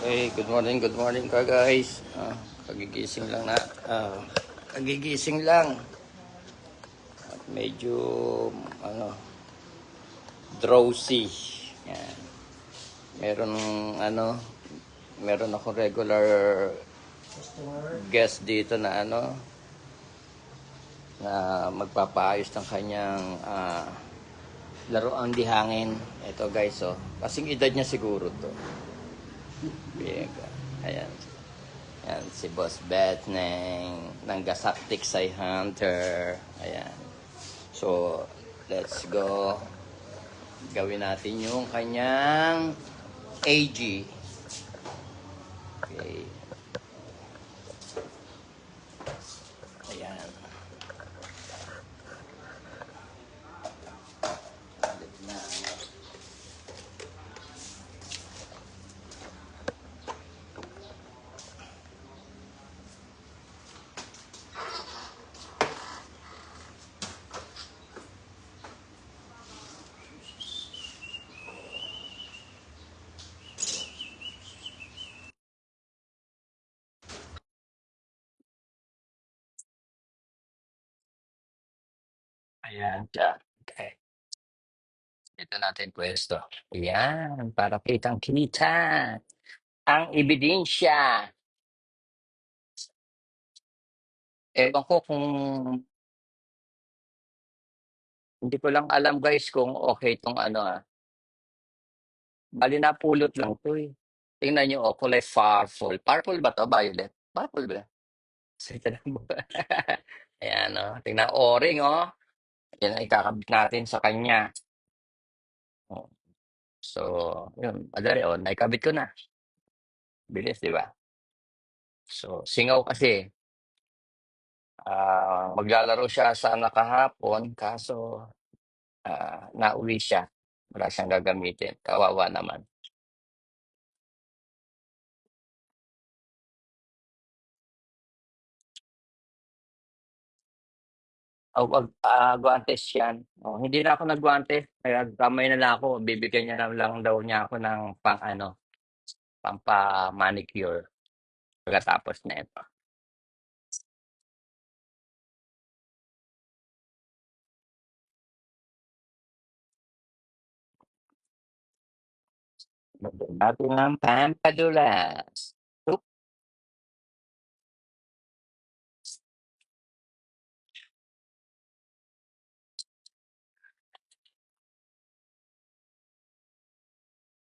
Good morning ka guys. Kagigising lang na. Kagigising lang. At medyo ano, drowsy. Yan. Meron ano, meron akong regular guest dito na na magpapaayos ng kanyang laruan di hangin. Ito guys, oh. Kasing edad niya siguro to. Ayan. Ayan, si Boss Bet ng Gasactic Sai Hunter. Ayan. So, let's go. Gawin natin yung kanyang AG. Okay. Ayan. Ulit na. Ayan siya. Okay. Ito natin pwesto. Ayan. Para kitang-kita. Ang ebidensya. Ewan ko kung hindi ko lang alam guys kung okay itong bali napulot lang to eh. Tingnan nyo, oh, kulay purple. Purple ba to? Violet? Purple ba? Sige lang ba? Ayan, oh. Tingnan, o-ring, oh. Yan ang ikakabit natin sa kanya. Oh. So, yun. Madali, oh. Naikabit ko na. Bilis, di ba? So, singaw kasi. Maglalaro siya sana kahapon, kaso nauwi siya. Wala siyang gagamitin. Kawawa naman. Oh, guwantes yan. Oh, hindi na ako nagguwantes. Kaya kamay na lang ako. Bibigyan niya na lang daw niya ako ng pampa-manicure pagkatapos na ito. Lagyan natin ng pampadulas.